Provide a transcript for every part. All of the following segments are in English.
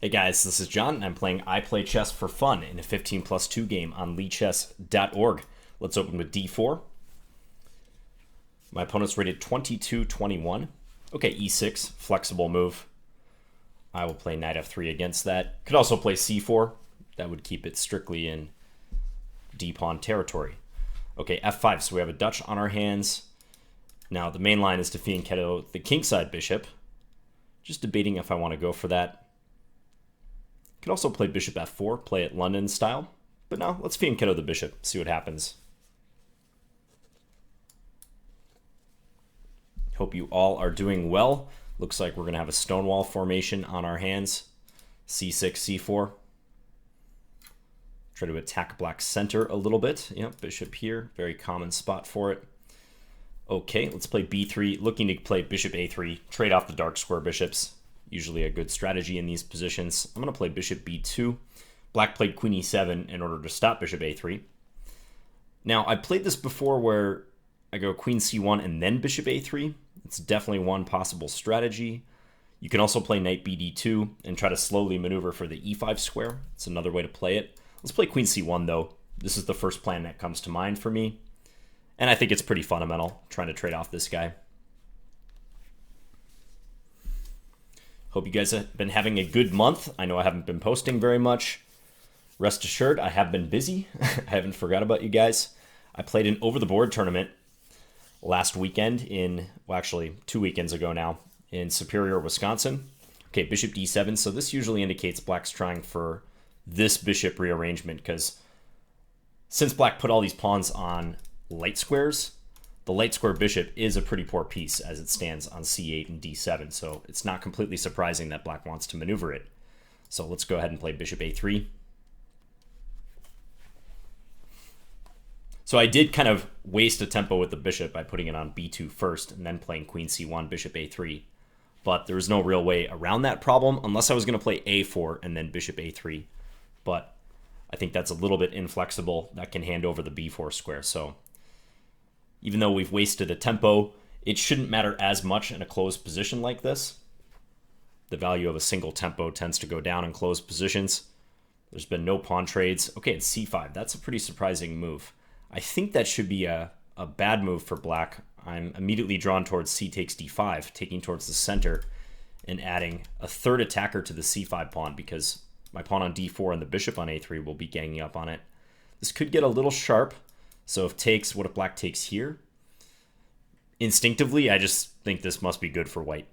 Hey guys, this is John, and I'm playing I Play Chess for Fun in a 15+2 game on leechess.org. Let's open with d4. My opponent's rated 22-21. Okay, e6, flexible move. I will play knight f3 against that. Could also play c4. That would keep it strictly in d-pawn territory. Okay, f5, so we have a Dutch on our hands. Now, the main line is to fianchetto the kingside bishop. Just debating if I want to go for that. Could also play bishop f4, play it London style. But no, let's fianchetto the bishop, see what happens. Hope you all are doing well. Looks like we're going to have a Stonewall formation on our hands. c6, c4. Try to attack black's center a little bit. Yep, bishop here, very common spot for it. Okay, let's play b3, looking to play bishop a3, trade off the dark square bishops. Usually a good strategy in these positions. I'm going to play bishop b2. Black played queen e7 in order to stop bishop a3. Now, I played this before where I go queen c1 and then bishop a3. It's definitely one possible strategy. You can also play knight bd2 and try to slowly maneuver for the e5 square. It's another way to play it. Let's play queen c1, though. This is the first plan that comes to mind for me. And I think it's pretty fundamental, trying to trade off this guy. Hope you guys have been having a good month. I know I haven't been posting very much. Rest assured, I have been busy. I haven't forgot about you guys. I played an over-the-board tournament last weekend well, actually 2 weekends ago now, in Superior, Wisconsin. Okay, bishop d7. So this usually indicates black's trying for this bishop rearrangement, because since black put all these pawns on light squares, the light square bishop is a pretty poor piece as it stands on c8 and d7, so it's not completely surprising that black wants to maneuver it. So let's go ahead and play bishop a3. So I did kind of waste a tempo with the bishop by putting it on b2 first and then playing queen c1, bishop a3. But there was no real way around that problem unless I was going to play a4 and then bishop a3. But I think that's a little bit inflexible. That can hand over the b4 square. So even though we've wasted a tempo, it shouldn't matter as much in a closed position like this. The value of a single tempo tends to go down in closed positions. There's been no pawn trades. Okay, it's c5. That's a pretty surprising move. I think that should be a bad move for black. I'm immediately drawn towards c takes d5, taking towards the center and adding a third attacker to the c5 pawn, because my pawn on d4 and the bishop on a3 will be ganging up on it. This could get a little sharp. So if takes, what if black takes here? Instinctively, I just think this must be good for white.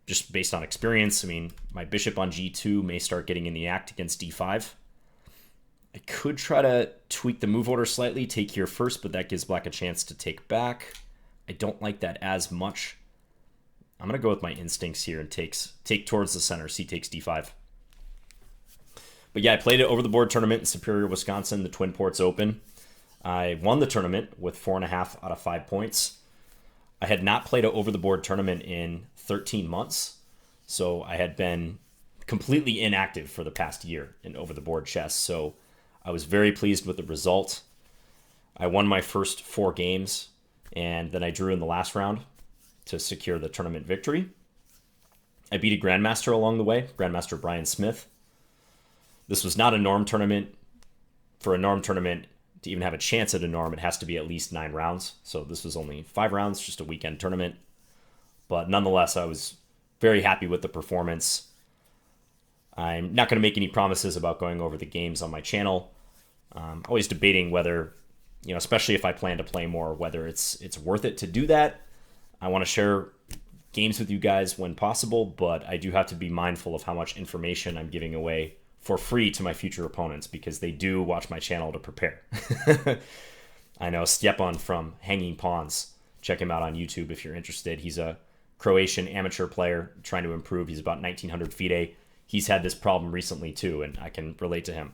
Just based on experience, I mean, my bishop on g2 may start getting in the act against d5. I could try to tweak the move order slightly, take here first, but that gives black a chance to take back. I don't like that as much. I'm going to go with my instincts here and take towards the center, c takes d5. But yeah, I played it over the board tournament in Superior, Wisconsin, the Twin Ports Open. I won the tournament with 4.5 out of 5 points. I had not played an over-the-board tournament in 13 months, so I had been completely inactive for the past year in over-the-board chess, so I was very pleased with the result. I won my first 4 games, and then I drew in the last round to secure the tournament victory. I beat a Grandmaster along the way, Grandmaster Brian Smith. This was not a norm tournament. For a norm tournament, to even have a chance at a norm, it has to be at least 9 rounds. So this was only 5 rounds, just a weekend tournament. But nonetheless, I was very happy with the performance. I'm not going to make any promises about going over the games on my channel. Always debating whether, especially if I plan to play more, whether it's worth it to do that. I want to share games with you guys when possible, but I do have to be mindful of how much information I'm giving away for free to my future opponents, because they do watch my channel to prepare. I know Stjepan from Hanging Pawns. Check him out on YouTube if you're interested. He's a Croatian amateur player trying to improve. He's about 1900 FIDE. He's had this problem recently too, and I can relate to him.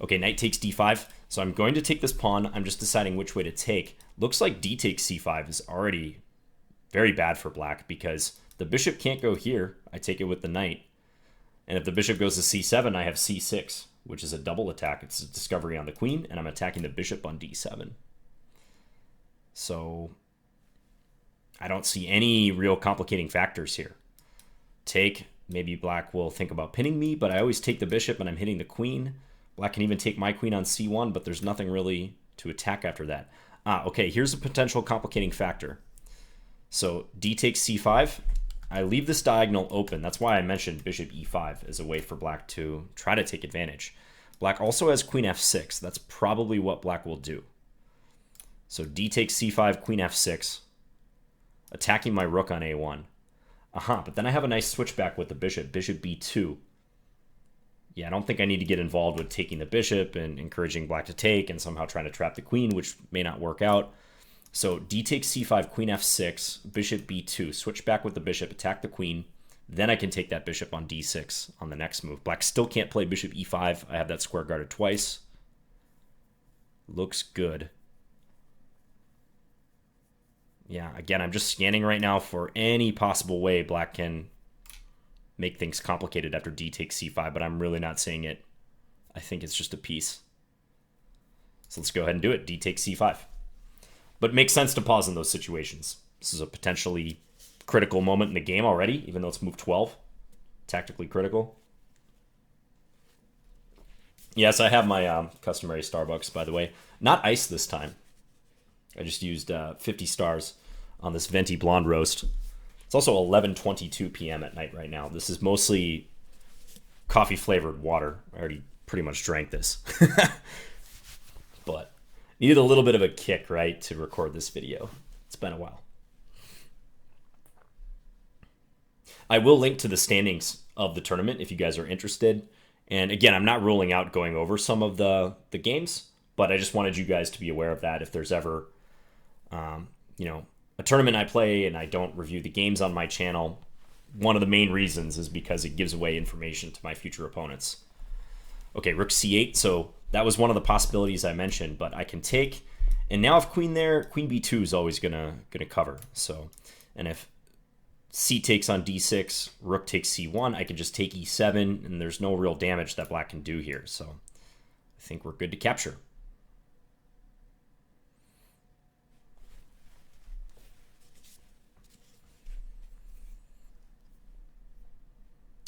Okay, knight takes d5. So I'm going to take this pawn. I'm just deciding which way to take. Looks like d takes c5 is already very bad for black, because the bishop can't go here. I take it with the knight. And if the bishop goes to c7, I have c6, which is a double attack. It's a discovery on the queen, and I'm attacking the bishop on d7. So I don't see any real complicating factors here. Take, maybe black will think about pinning me, but I always take the bishop and I'm hitting the queen. Black can even take my queen on c1, but there's nothing really to attack after that. Okay, here's a potential complicating factor. So d takes c5. I leave this diagonal open. That's why I mentioned bishop e5 as a way for black to try to take advantage. Black also has queen f6. That's probably what black will do. So d takes c5, queen f6, attacking my rook on a1. But then I have a nice switchback with the bishop, bishop b2. Yeah, I don't think I need to get involved with taking the bishop and encouraging black to take and somehow trying to trap the queen, which may not work out. So d takes c5, queen f6, bishop b2, switch back with the bishop, attack the queen. Then I can take that bishop on d6 on the next move. Black still can't play bishop e5. I have that square guarded twice. Looks good. Yeah, again, I'm just scanning right now for any possible way black can make things complicated after d takes c5, but I'm really not seeing it. I think it's just a piece. So let's go ahead and do it. D takes c5. But it makes sense to pause in those situations. This is a potentially critical moment in the game already, even though it's move 12. Tactically critical. Yes, I have my customary Starbucks, by the way. Not ice this time. I just used 50 stars on this venti blonde roast. It's also 11:22 p.m. at night right now. This is mostly coffee-flavored water. I already pretty much drank this. But needed a little bit of a kick, right, to record this video. It's been a while. I will link to the standings of the tournament if you guys are interested. And again, I'm not ruling out going over some of the games, but I just wanted you guys to be aware of that if there's ever, a tournament I play and I don't review the games on my channel. One of the main reasons is because it gives away information to my future opponents. Okay, rook c8. So that was one of the possibilities I mentioned, but I can take. And now if queen there, queen b2 is always gonna cover. So, and if c takes on d6, rook takes c1, I can just take e7, and there's no real damage that black can do here. So I think we're good to capture.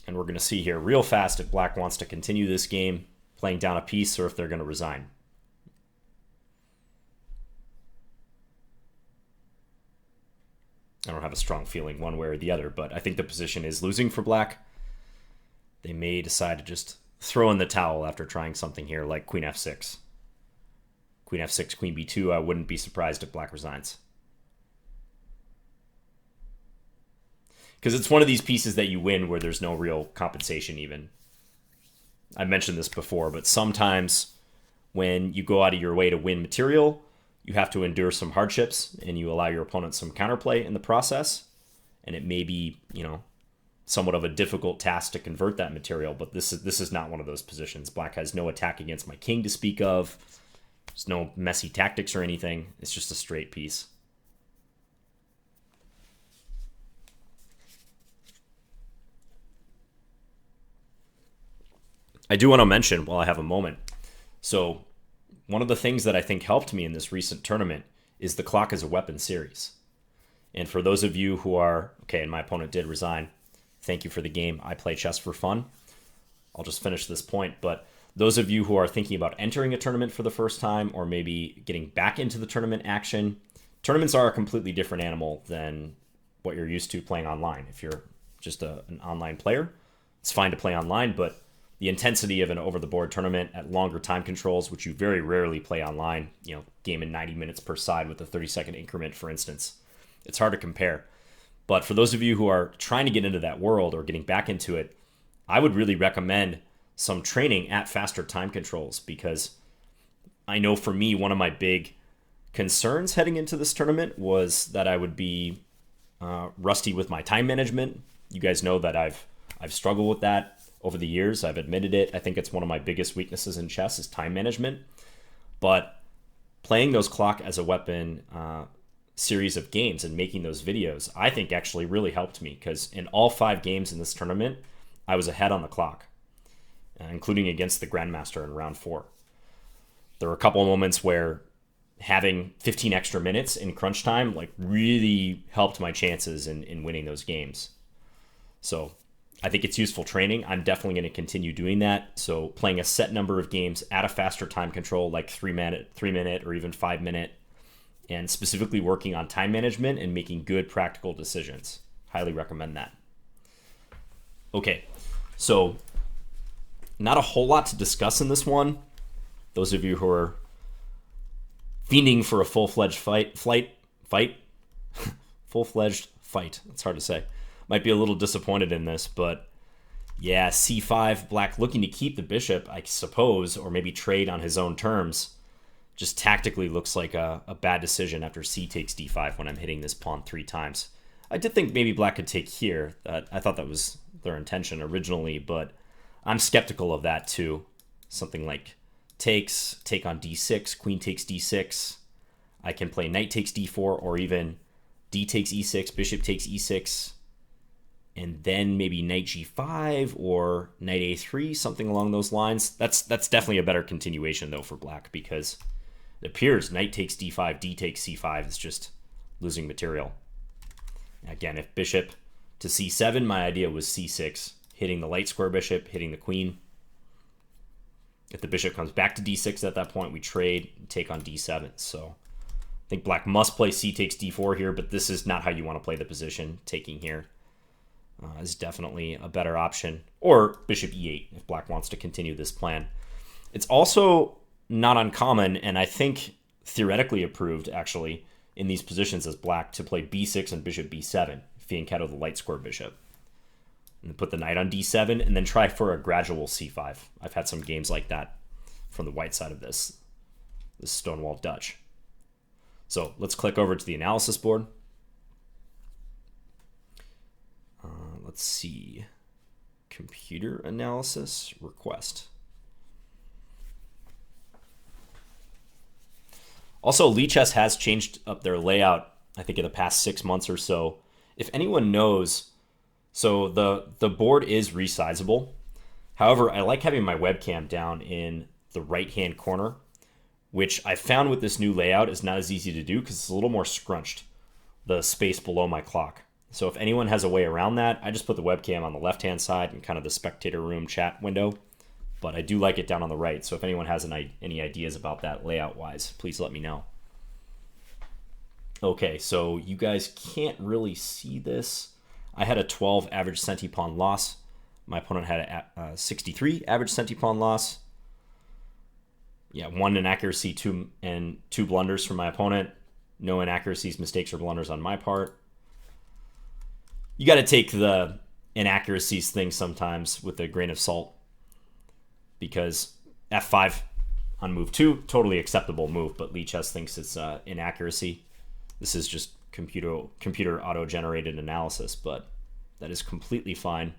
And we're going to see here real fast if black wants to continue this game, playing down a piece, or if they're going to resign. I don't have a strong feeling one way or the other, but I think the position is losing for black. They may decide to just throw in the towel after trying something here like queen f6. Queen f6, queen b2, I wouldn't be surprised if black resigns. Because it's one of these pieces that you win where there's no real compensation even. I mentioned this before, but sometimes when you go out of your way to win material, you have to endure some hardships and you allow your opponent some counterplay in the process. And it may be, somewhat of a difficult task to convert that material, but this is not one of those positions. Black has no attack against my king to speak of. There's no messy tactics or anything. It's just a straight piece. I do want to mention while I have a moment. So one of the things that I think helped me in this recent tournament is the clock as a weapon series. And for those of you who are, okay, and my opponent did resign, thank you for the game. I play chess for fun. I'll just finish this point. But those of you who are thinking about entering a tournament for the first time or maybe getting back into the tournament action, tournaments are a completely different animal than what you're used to playing online. If you're just an online player, it's fine to play online, but the intensity of an over-the-board tournament at longer time controls, which you very rarely play online, game in 90 minutes per side with a 30-second increment, for instance, it's hard to compare. But for those of you who are trying to get into that world or getting back into it, I would really recommend some training at faster time controls, because I know for me, one of my big concerns heading into this tournament was that I would be rusty with my time management. You guys know that I've struggled with that over the years. I've admitted it. I think it's one of my biggest weaknesses in chess is time management. But playing those clock as a weapon series of games and making those videos, I think actually really helped me, because in all 5 games in this tournament, I was ahead on the clock, including against the Grandmaster in round 4. There were a couple of moments where having 15 extra minutes in crunch time really helped my chances in winning those games. So I think it's useful training. I'm definitely going to continue doing that. So playing a set number of games at a faster time control, like 3 minute, or even 5 minute, and specifically working on time management and making good practical decisions. Highly recommend that. Okay, so not a whole lot to discuss in this one. Those of you who are fiending for a full-fledged full-fledged fight. It's hard to say. Might be a little disappointed in this, but yeah, c5, black looking to keep the bishop, I suppose, or maybe trade on his own terms. Just tactically looks like a bad decision after c takes d5 when I'm hitting this pawn 3 times. I did think maybe black could take here. I thought that was their intention originally, but I'm skeptical of that too. Something like take on d6, queen takes d6. I can play knight takes d4, or even d takes e6, bishop takes e6, and then maybe knight g5 or knight a3, something along those lines. That's definitely a better continuation though for black, because it appears knight takes d5, d takes c5 is just losing material. Again, if bishop to c7, my idea was c6, hitting the light square bishop, hitting the queen. If the bishop comes back to d6 at that point, we trade and take on d7. So I think black must play c takes d4 here, but this is not how you want to play the position. Taking here is definitely a better option. Or bishop e8 if black wants to continue this plan. It's also not uncommon, and I think theoretically approved, actually, in these positions as black to play b6 and bishop b7, fianchetto the light square bishop. And put the knight on d7, and then try for a gradual c5. I've had some games like that from the white side of this Stonewall Dutch. So let's click over to the analysis board. Let's see. Computer analysis request. Also, Lichess has changed up their layout, I think, in the past 6 months or so. If anyone knows, so the board is resizable. However, I like having my webcam down in the right-hand corner, which I found with this new layout is not as easy to do because it's a little more scrunched, the space below my clock. So if anyone has a way around that, I just put the webcam on the left-hand side in kind of the spectator room chat window. But I do like it down on the right, so if anyone has any ideas about that layout-wise, please let me know. Okay, so you guys can't really see this. I had a 12 average centipawn loss. My opponent had a 63 average centipawn loss. Yeah, 1 inaccuracy, 2 blunders from my opponent. No inaccuracies, mistakes, or blunders on my part. You got to take the inaccuracies thing sometimes with a grain of salt, because f5 on move 2, totally acceptable move, but Lichess thinks it's inaccuracy. This is just computer auto-generated analysis, but that is completely fine.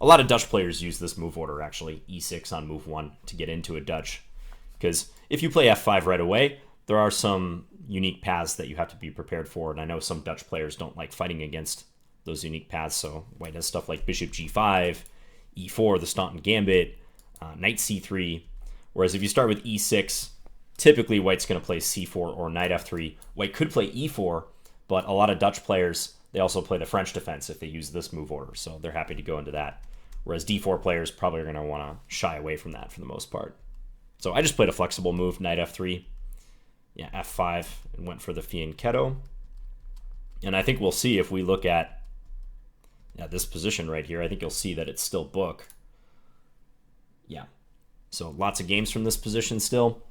A lot of Dutch players use this move order, actually, e6 on move 1 to get into a Dutch, because if you play f5 right away, there are some unique paths that you have to be prepared for, and I know some Dutch players don't like fighting against those unique paths, so white has stuff like bishop g5, e4, the Staunton Gambit, knight c3, whereas if you start with e6, typically white's going to play c4 or knight f3. White could play e4, but a lot of Dutch players, they also play the French defense if they use this move order, so they're happy to go into that. Whereas d4 players probably are going to want to shy away from that for the most part. So I just played a flexible move, knight f3, yeah, f5, and went for the fianchetto. And I think we'll see if we look at this position right here, I think you'll see that it's still book. Yeah, so lots of games from this position still.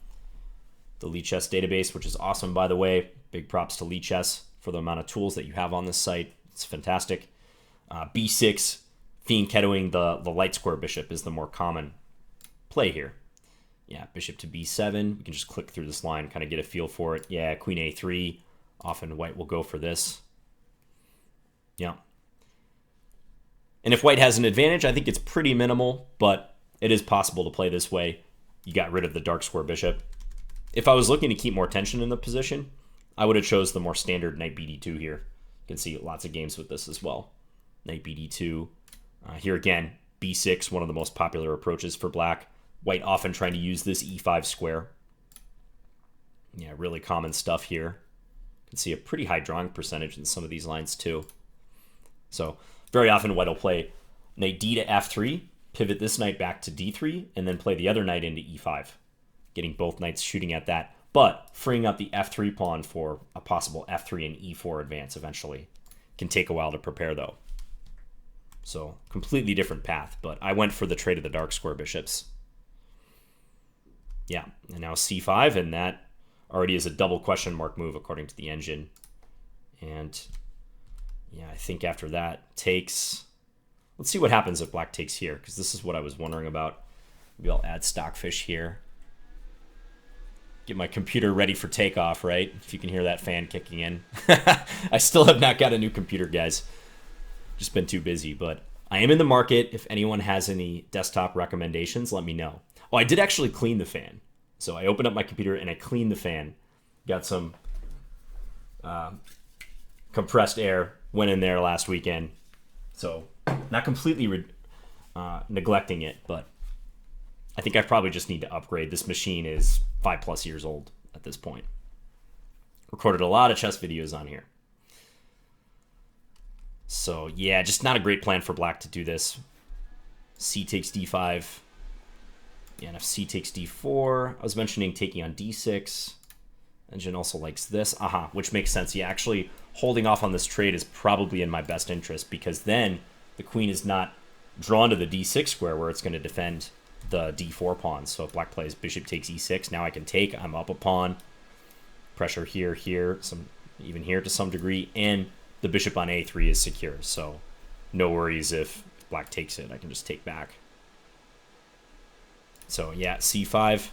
The Lichess database, which is awesome, by the way. Big props to Lichess for the amount of tools that you have on this site. It's fantastic. b6, fianchettoing the light square bishop is the more common play here. Yeah, bishop to b7. We can just click through this line, kind of get a feel for it. Yeah, queen a3. Often white will go for this. Yeah. And if white has an advantage, I think it's pretty minimal, but it is possible to play this way. You got rid of the dark square bishop. If I was looking to keep more tension in the position, I would have chose the more standard knight bd2 here. You can see lots of games with this as well. Knight bd2. Here again, b6, one of the most popular approaches for black. White often trying to use this e5 square. Yeah, really common stuff here. You can see a pretty high drawing percentage in some of these lines too. So very often white will play knight d to f3, pivot this knight back to d3, and then play the other knight into e5, getting both knights shooting at that, but freeing up the f3 pawn for a possible f3 and e4 advance eventually. Can take a while to prepare, though. So, completely different path, but I went for the trade of the dark square bishops. Yeah, and now c5, and that already is a double question mark move according to the engine. And yeah, I think after that takes... Let's see what happens if black takes here, because this is what I was wondering about. Maybe I'll add stockfish here. Get my computer ready for takeoff, right? If you can hear that fan kicking in. I still have not got a new computer, guys. Just been too busy, but I am in the market. If anyone has any desktop recommendations, let me know. Oh, I did actually clean the fan. So I opened up my computer and I cleaned the fan. Got some compressed air. Went in there last weekend. So not completely neglecting it, but I think I probably just need to upgrade. This machine is 5+ years old at this point. Recorded a lot of chess videos on here. So yeah, just not a great plan for black to do this. C takes d5. Yeah, and if c takes d4, I was mentioning taking on d6. Engine also likes this. Aha, which makes sense. Yeah, actually holding off on this trade is probably in my best interest, because then the queen is not drawn to the d6 square where it's going to defend the d4 pawn. So if black plays bishop takes e6, now I can take. I'm up a pawn. Pressure here, even here to some degree, and the bishop on a3 is secure. So no worries if black takes it. I can just take back. So yeah, c5.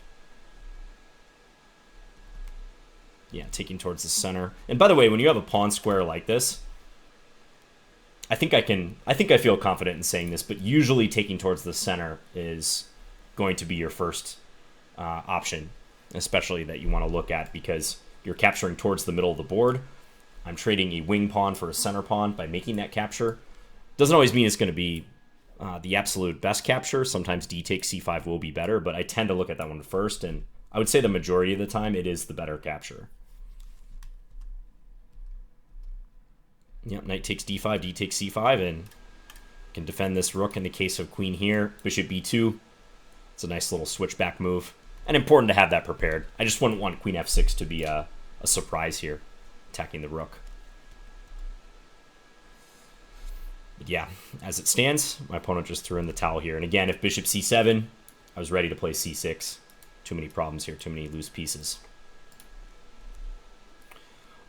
Yeah, taking towards the center. And by the way, when you have a pawn square like this, I think I feel confident in saying this, but usually taking towards the center is going to be your first option, especially that you want to look at, because you're capturing towards the middle of the board. I'm trading a wing pawn for a center pawn by making that capture. Doesn't always mean it's going to be the absolute best capture. Sometimes d takes c5 will be better, but I tend to look at that one first, and I would say the majority of the time it is the better capture. Yep, knight takes d5, d takes c5, and can defend this rook in the case of queen here. Bishop b2. It's a nice little switchback move, and important to have that prepared. I just wouldn't want queen f6 to be a surprise here, attacking the rook. But yeah, as it stands, my opponent just threw in the towel here. And again, if bishop c7, I was ready to play c6. Too many problems here, too many loose pieces.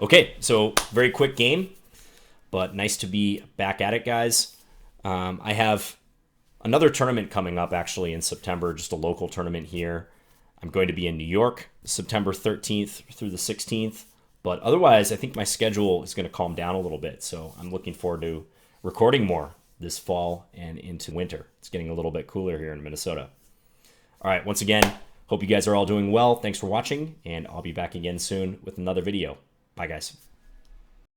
Okay, so very quick game, but nice to be back at it, guys. I have another tournament coming up actually in September, just a local tournament here. I'm going to be in New York, September 13th through the 16th. But otherwise, I think my schedule is going to calm down a little bit. So I'm looking forward to recording more this fall and into winter. It's getting a little bit cooler here in Minnesota. All right, once again, hope you guys are all doing well. Thanks for watching, and I'll be back again soon with another video. Bye, guys.